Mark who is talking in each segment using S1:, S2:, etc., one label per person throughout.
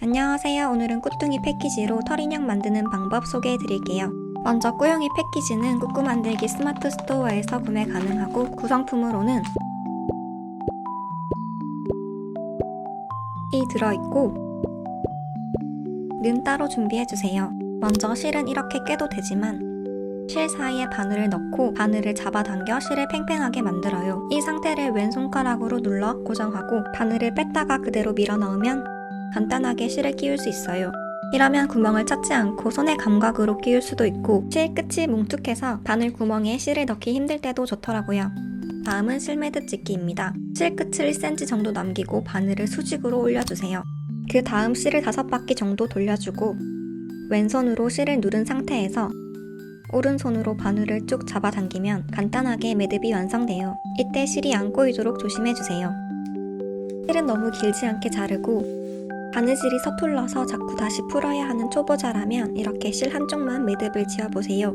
S1: 안녕하세요. 오늘은 꾸뚱이 패키지로 털 인형 만드는 방법 소개해 드릴게요. 먼저 꾸용이 패키지는 꾸꾸 만들기 스마트 스토어에서 구매 가능하고 구성품으로는 이 들어있고 는 따로 준비해주세요. 먼저 실은 이렇게 깨도 되지만 실 사이에 바늘을 넣고 바늘을 잡아당겨 실을 팽팽하게 만들어요. 이 상태를 왼손가락으로 눌러 고정하고 바늘을 뺐다가 그대로 밀어 넣으면 간단하게 실을 끼울 수 있어요. 이러면 구멍을 찾지 않고 손의 감각으로 끼울 수도 있고 실 끝이 뭉툭해서 바늘 구멍에 실을 넣기 힘들 때도 좋더라고요. 다음은 실 매듭 짓기입니다. 실 끝을 1cm 정도 남기고 바늘을 수직으로 올려주세요. 그 다음 실을 5바퀴 정도 돌려주고 왼손으로 실을 누른 상태에서 오른손으로 바늘을 쭉 잡아당기면 간단하게 매듭이 완성돼요. 이때 실이 안 꼬이도록 조심해주세요. 실은 너무 길지 않게 자르고 바느질이 서툴러서 자꾸 다시 풀어야 하는 초보자라면 이렇게 실 한쪽만 매듭을 지어보세요.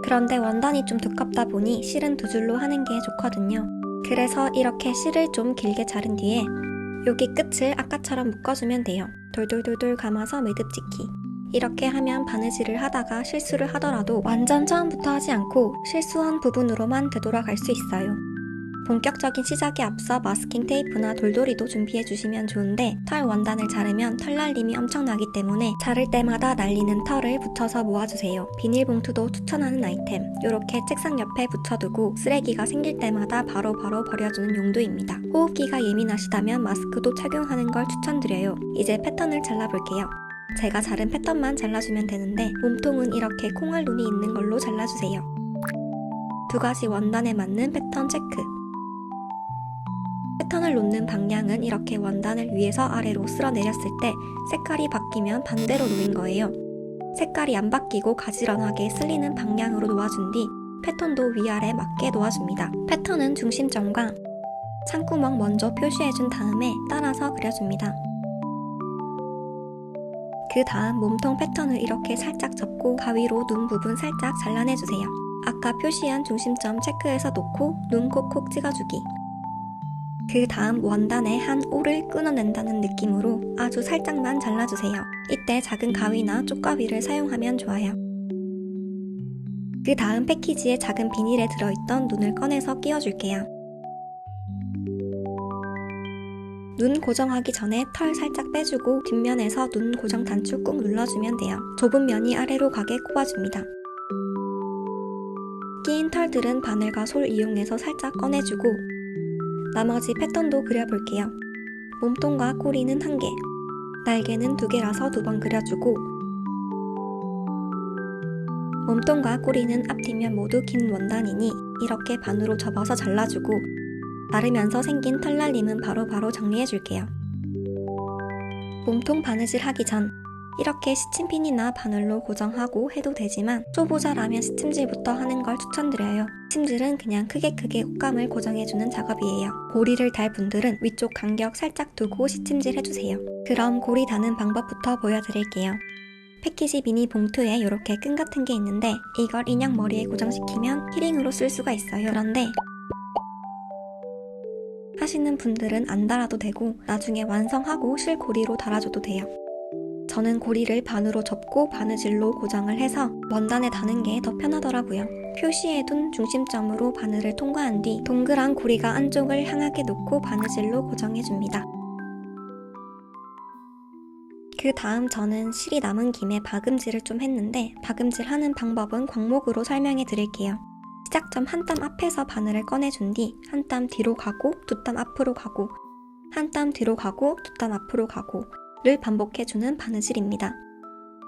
S1: 그런데 원단이 좀 두껍다 보니 실은 두 줄로 하는 게 좋거든요. 그래서 이렇게 실을 좀 길게 자른 뒤에 여기 끝을 아까처럼 묶어주면 돼요. 돌돌돌돌 감아서 매듭 짓기. 이렇게 하면 바느질을 하다가 실수를 하더라도 완전 처음부터 하지 않고 실수한 부분으로만 되돌아갈 수 있어요. 본격적인 시작에 앞서 마스킹 테이프나 돌돌이도 준비해주시면 좋은데 털 원단을 자르면 털 날림이 엄청나기 때문에 자를 때마다 날리는 털을 붙여서 모아주세요. 비닐봉투도 추천하는 아이템. 이렇게 책상 옆에 붙여두고 쓰레기가 생길 때마다 바로바로 버려주는 용도입니다. 호흡기가 예민하시다면 마스크도 착용하는 걸 추천드려요. 이제 패턴을 잘라볼게요. 제가 자른 패턴만 잘라주면 되는데 몸통은 이렇게 콩알 눈이 있는 걸로 잘라주세요. 두 가지 원단에 맞는 패턴 체크. 패턴을 놓는 방향은 이렇게 원단을 위에서 아래로 쓸어 내렸을 때 색깔이 바뀌면 반대로 놓인 거예요. 색깔이 안 바뀌고 가지런하게 쓸리는 방향으로 놓아준 뒤 패턴도 위아래 맞게 놓아줍니다. 패턴은 중심점과 창구멍 먼저 표시해준 다음에 따라서 그려줍니다. 그 다음 몸통 패턴을 이렇게 살짝 접고 가위로 눈 부분 살짝 잘라내주세요. 아까 표시한 중심점 체크해서 놓고 눈 콕콕 찍어주기. 그 다음 원단의 한 올을 끊어낸다는 느낌으로 아주 살짝만 잘라주세요. 이때 작은 가위나 쪽가위를 사용하면 좋아요. 그 다음 패키지에 작은 비닐에 들어있던 눈을 꺼내서 끼워줄게요. 눈 고정하기 전에 털 살짝 빼주고 뒷면에서 눈 고정 단추 꾹 눌러주면 돼요. 좁은 면이 아래로 가게 꼽아줍니다. 끼인 털들은 바늘과 솔 이용해서 살짝 꺼내주고 나머지 패턴도 그려볼게요. 몸통과 꼬리는 1개, 날개는 2개라서 2번 그려주고 몸통과 꼬리는 앞뒷면 모두 긴 원단이니 이렇게 반으로 접어서 잘라주고 자르면서 생긴 털 날림은 바로바로 정리해줄게요. 몸통 바느질 하기 전 이렇게 시침핀이나 바늘로 고정하고 해도 되지만 초보자라면 시침질부터 하는 걸 추천드려요. 시침질은 그냥 크게 콧감을 고정해주는 작업이에요. 고리를 달 분들은 위쪽 간격 살짝 두고 시침질 해주세요. 그럼 고리 다는 방법부터 보여드릴게요. 패키지 미니 봉투에 이렇게 끈 같은 게 있는데 이걸 인형 머리에 고정시키면 키링으로 쓸 수가 있어요. 그런데 하시는 분들은 안 달아도 되고 나중에 완성하고 실고리로 달아줘도 돼요. 저는 고리를 반으로 접고 바느질로 고정을 해서 원단에 다는 게 더 편하더라고요. 표시해둔 중심점으로 바늘을 통과한 뒤 동그란 고리가 안쪽을 향하게 놓고 바느질로 고정해줍니다. 그 다음 저는 실이 남은 김에 박음질을 좀 했는데 박음질 하는 방법은 광목으로 설명해 드릴게요. 시작점 한 땀 앞에서 바늘을 꺼내준 뒤 한 땀 뒤로 가고 두 땀 앞으로 가고 한 땀 뒤로 가고 두 땀 앞으로 가고 를 반복해주는 바느질입니다.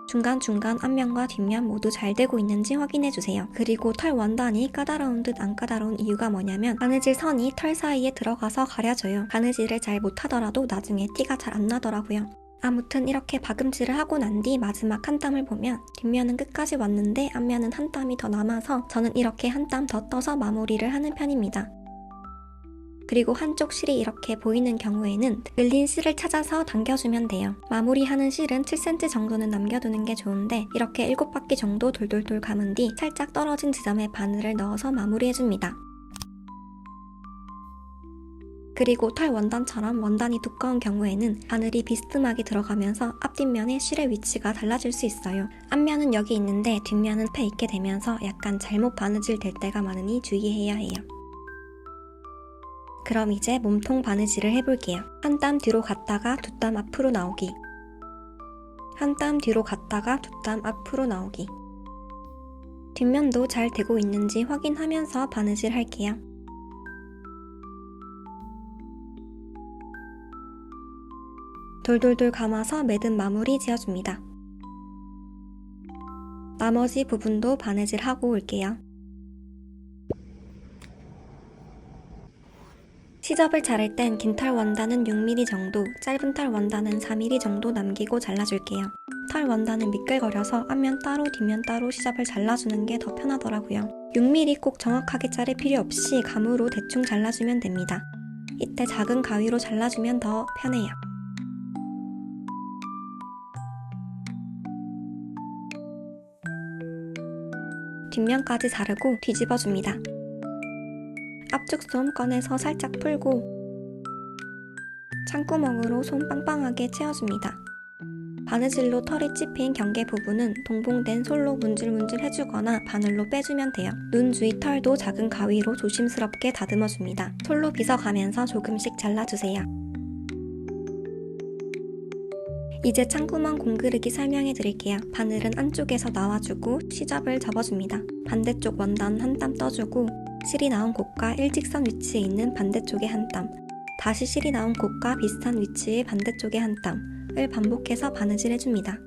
S1: 중간중간 앞면과 뒷면 모두 잘 되고 있는지 확인해주세요. 그리고 털 원단이 까다로운 듯 안 까다로운 이유가 뭐냐면 바느질 선이 털 사이에 들어가서 가려져요. 바느질을 잘 못하더라도 나중에 티가 잘 안 나더라고요. 아무튼 이렇게 박음질을 하고 난 뒤 마지막 한 땀을 보면 뒷면은 끝까지 왔는데 앞면은 한 땀이 더 남아서 저는 이렇게 한 땀 더 떠서 마무리를 하는 편입니다. 그리고 한쪽 실이 이렇게 보이는 경우에는 늘린 실을 찾아서 당겨주면 돼요. 마무리하는 실은 7cm 정도는 남겨두는 게 좋은데 이렇게 7바퀴 정도 돌돌돌 감은 뒤 살짝 떨어진 지점에 바늘을 넣어서 마무리해줍니다. 그리고 털 원단처럼 원단이 두꺼운 경우에는 바늘이 비스듬하게 들어가면서 앞뒷면의 실의 위치가 달라질 수 있어요. 앞면은 여기 있는데 뒷면은 패 있게 되면서 약간 잘못 바느질 될 때가 많으니 주의해야 해요. 그럼 이제 몸통 바느질을 해볼게요. 한 땀 뒤로 갔다가 두 땀 앞으로 나오기. 한 땀 뒤로 갔다가 두 땀 앞으로 나오기. 뒷면도 잘 되고 있는지 확인하면서 바느질 할게요. 돌돌돌 감아서 매듭 마무리 지어줍니다. 나머지 부분도 바느질하고 올게요. 시접을 자를 땐 긴 털 원단은 6mm 정도, 짧은 털 원단은 4mm 정도 남기고 잘라줄게요. 털 원단은 미끌거려서 앞면 따로 뒷면 따로 시접을 잘라주는 게 더 편하더라고요. 6mm 꼭 정확하게 자를 필요 없이 감으로 대충 잘라주면 됩니다. 이때 작은 가위로 잘라주면 더 편해요. 뒷면까지 자르고 뒤집어줍니다. 앞쪽 솜 꺼내서 살짝 풀고 창구멍으로 솜 빵빵하게 채워줍니다. 바느질로 털이 찝힌 경계 부분은 동봉된 솔로 문질문질 해주거나 바늘로 빼주면 돼요. 눈 주위 털도 작은 가위로 조심스럽게 다듬어줍니다. 솔로 빗어가면서 조금씩 잘라주세요. 이제 창구멍 공그르기 설명해 드릴게요. 바늘은 안쪽에서 나와주고 시접을 접어줍니다. 반대쪽 원단 한 땀 떠주고 실이 나온 곳과 일직선 위치에 있는 반대쪽에 한 땀, 다시 실이 나온 곳과 비슷한 위치의 반대쪽에 한 땀을 반복해서 바느질 해줍니다.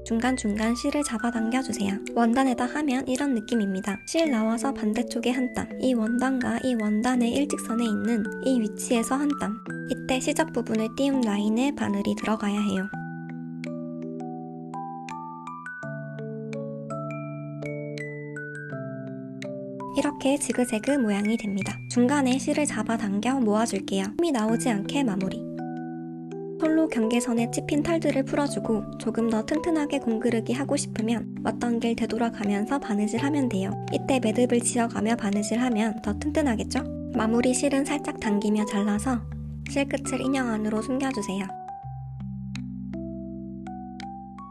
S1: 중간중간 실을 잡아당겨주세요. 원단에다 하면 이런 느낌입니다. 실 나와서 반대쪽에 한 땀, 이 원단과 이 원단의 일직선에 있는 이 위치에서 한 땀, 이때 시접 부분을 띄운 라인에 바늘이 들어가야 해요. 이렇게 지그재그 모양이 됩니다. 중간에 실을 잡아당겨 모아줄게요. 흠이 나오지 않게 마무리. 솔로 경계선에 찝힌 털들을 풀어주고 조금 더 튼튼하게 공그르기 하고 싶으면 왔던 길 되돌아가면서 바느질하면 돼요. 이때 매듭을 지어가며 바느질하면 더 튼튼하겠죠? 마무리 실은 살짝 당기며 잘라서 실 끝을 인형 안으로 숨겨주세요.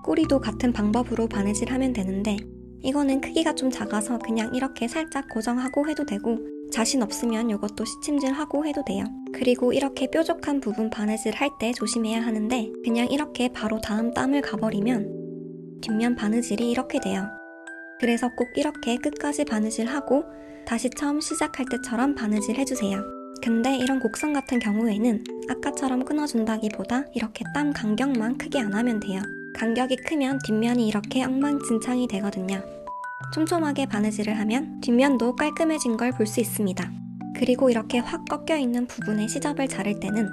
S1: 꼬리도 같은 방법으로 바느질하면 되는데 이거는 크기가 좀 작아서 그냥 이렇게 살짝 고정하고 해도 되고 자신 없으면 이것도 시침질하고 해도 돼요. 그리고 이렇게 뾰족한 부분 바느질 할 때 조심해야 하는데 그냥 이렇게 바로 다음 땀을 가버리면 뒷면 바느질이 이렇게 돼요. 그래서 꼭 이렇게 끝까지 바느질하고 다시 처음 시작할 때처럼 바느질 해주세요. 근데 이런 곡선 같은 경우에는 아까처럼 끊어준다기보다 이렇게 땀 간격만 크게 안 하면 돼요. 간격이 크면 뒷면이 이렇게 엉망진창이 되거든요. 촘촘하게 바느질을 하면 뒷면도 깔끔해진 걸 볼 수 있습니다. 그리고 이렇게 확 꺾여있는 부분에 시접을 자를 때는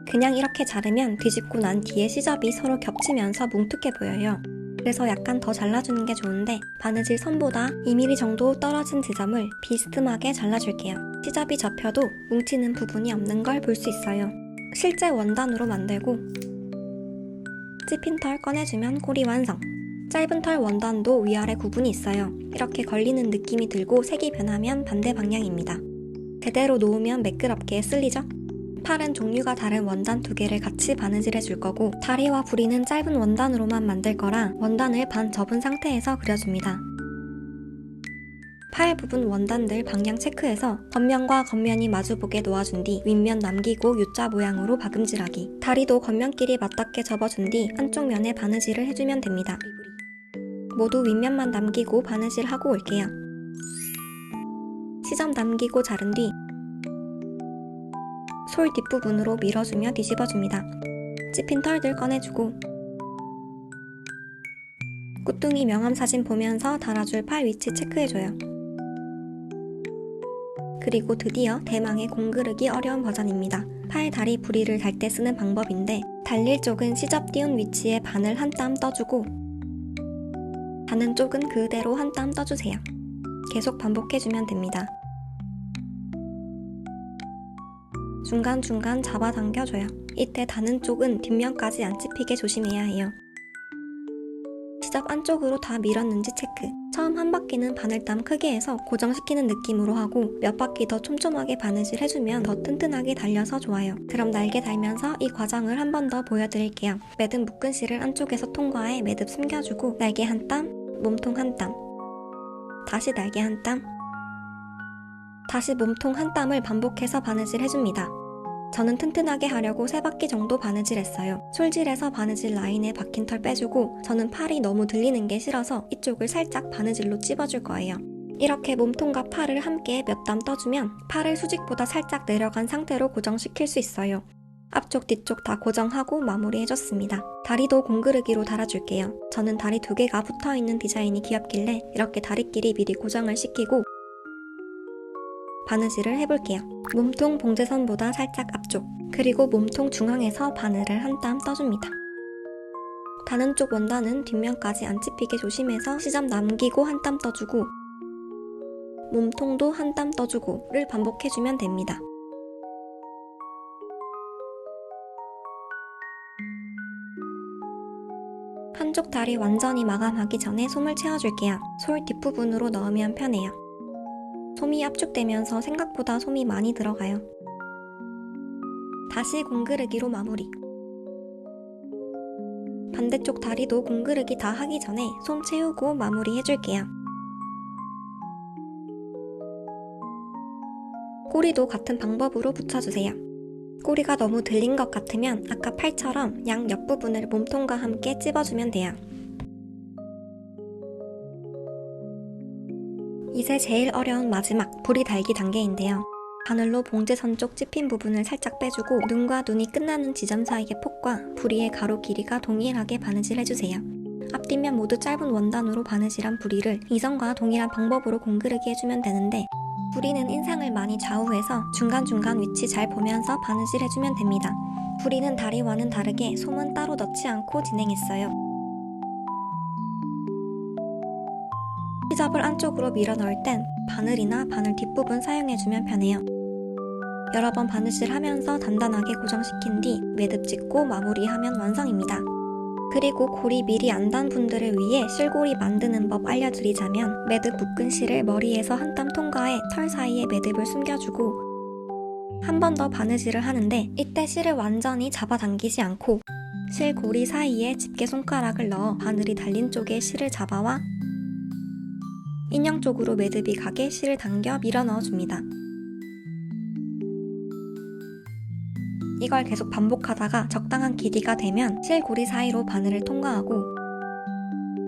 S1: 그냥 이렇게 자르면 뒤집고 난 뒤에 시접이 서로 겹치면서 뭉툭해 보여요. 그래서 약간 더 잘라주는 게 좋은데 바느질 선보다 2mm 정도 떨어진 지점을 비스듬하게 잘라줄게요. 시접이 접혀도 뭉치는 부분이 없는 걸 볼 수 있어요. 실제 원단으로 만들고 찝힌 털 꺼내주면 꼬리 완성! 짧은 털 원단도 위아래 구분이 있어요. 이렇게 걸리는 느낌이 들고 색이 변하면 반대 방향입니다. 그대로 놓으면 매끄럽게 쓸리죠? 팔은 종류가 다른 원단 2개를 같이 바느질 해줄 거고 다리와 부리는 짧은 원단으로만 만들 거라 원단을 반 접은 상태에서 그려줍니다. 팔 부분 원단들 방향 체크해서 겉면과 겉면이 마주보게 놓아준 뒤 윗면 남기고 U자 모양으로 박음질하기. 다리도 겉면끼리 맞닿게 접어준 뒤 한쪽 면에 바느질을 해주면 됩니다. 모두 윗면만 남기고 바느질하고 올게요. 시접 남기고 자른 뒤 솔 뒷부분으로 밀어주며 뒤집어줍니다. 찝힌 털들 꺼내주고 꾸뚱이 명암 사진 보면서 달아줄 팔 위치 체크해줘요. 그리고 드디어 대망의 공그르기 어려운 버전입니다. 팔, 다리, 부리를 달 때 쓰는 방법인데 달릴 쪽은 시접 띄운 위치에 바늘 한 땀 떠주고 다는 쪽은 그대로 한 땀 떠주세요. 계속 반복해주면 됩니다. 중간중간 잡아당겨줘요. 이때 다는 쪽은 뒷면까지 안 찝히게 조심해야 해요. 시접 안쪽으로 다 밀었는지 체크. 처음 한 바퀴는 바늘땀 크게 해서 고정시키는 느낌으로 하고 몇 바퀴 더 촘촘하게 바느질 해주면 더 튼튼하게 달려서 좋아요. 그럼 날개 달면서 이 과정을 한 번 더 보여드릴게요. 매듭 묶은 실을 안쪽에서 통과해 매듭 숨겨주고 날개 한 땀, 몸통 한 땀, 다시 날개 한 땀, 다시 몸통 한 땀을 반복해서 바느질 해줍니다. 저는 튼튼하게 하려고 3바퀴 정도 바느질 했어요. 솔질해서 바느질 라인에 박힌 털 빼주고 저는 팔이 너무 들리는 게 싫어서 이쪽을 살짝 바느질로 찝어줄 거예요. 이렇게 몸통과 팔을 함께 몇 땀 떠주면 팔을 수직보다 살짝 내려간 상태로 고정시킬 수 있어요. 앞쪽 뒤쪽 다 고정하고 마무리해줬습니다. 다리도 공그르기로 달아줄게요. 저는 다리 2개가 붙어있는 디자인이 귀엽길래 이렇게 다리끼리 미리 고정을 시키고 바느질을 해볼게요. 몸통 봉제선보다 살짝 앞쪽, 그리고 몸통 중앙에서 바늘을 한 땀 떠줍니다. 다는 쪽 원단은 뒷면까지 안 찝히게 조심해서 시접 남기고 한 땀 떠주고 몸통도 한 땀 떠주고를 반복해주면 됩니다. 한쪽 다리 완전히 마감하기 전에 솜을 채워줄게요. 솔 뒷부분으로 넣으면 편해요. 솜이 압축되면서 생각보다 솜이 많이 들어가요. 다시 공그르기로 마무리. 반대쪽 다리도 공그르기 다 하기 전에 솜 채우고 마무리 해줄게요. 꼬리도 같은 방법으로 붙여주세요. 꼬리가 너무 들린 것 같으면 아까 팔처럼 양 옆부분을 몸통과 함께 찝어주면 돼요. 이제 제일 어려운 마지막 부리 달기 단계인데요. 바늘로 봉제선 쪽 찝힌 부분을 살짝 빼주고 눈과 눈이 끝나는 지점 사이의 폭과 부리의 가로 길이가 동일하게 바느질 해주세요. 앞뒷면 모두 짧은 원단으로 바느질한 부리를 이전과 동일한 방법으로 공그르기 해주면 되는데 부리는 인상을 많이 좌우해서 중간중간 위치 잘 보면서 바느질 해주면 됩니다. 부리는 다리와는 다르게 솜은 따로 넣지 않고 진행했어요. 시접을 안쪽으로 밀어 넣을 땐 바늘이나 바늘 뒷부분 사용해주면 편해요. 여러 번 바느질하면서 단단하게 고정시킨 뒤 매듭 짓고 마무리하면 완성입니다. 그리고 고리 미리 안 단 분들을 위해 실고리 만드는 법 알려드리자면 매듭 묶은 실을 머리에서 한 땀 통과해 털 사이에 매듭을 숨겨주고 한 번 더 바느질을 하는데 이때 실을 완전히 잡아당기지 않고 실 고리 사이에 집게 손가락을 넣어 바늘이 달린 쪽에 실을 잡아와 인형 쪽으로 매듭이 가게 실을 당겨 밀어 넣어줍니다. 이걸 계속 반복하다가 적당한 길이가 되면 실고리 사이로 바늘을 통과하고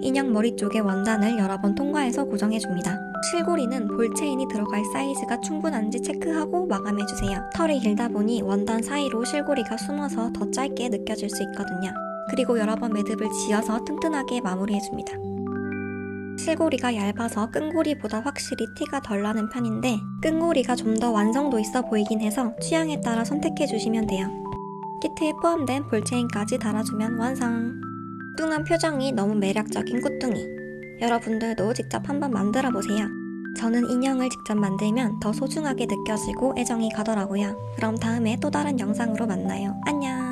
S1: 인형 머리 쪽에 원단을 여러 번 통과해서 고정해줍니다. 실고리는 볼체인이 들어갈 사이즈가 충분한지 체크하고 마감해주세요. 털이 길다 보니 원단 사이로 실고리가 숨어서 더 짧게 느껴질 수 있거든요. 그리고 여러 번 매듭을 지어서 튼튼하게 마무리해줍니다. 실고리가 얇아서 끈고리보다 확실히 티가 덜 나는 편인데 끈고리가 좀 더 완성도 있어 보이긴 해서 취향에 따라 선택해주시면 돼요. 키트에 포함된 볼체인까지 달아주면 완성! 뚱뚱한 표정이 너무 매력적인 꽃둥이. 여러분들도 직접 한번 만들어보세요. 저는 인형을 직접 만들면 더 소중하게 느껴지고 애정이 가더라고요. 그럼 다음에 또 다른 영상으로 만나요. 안녕!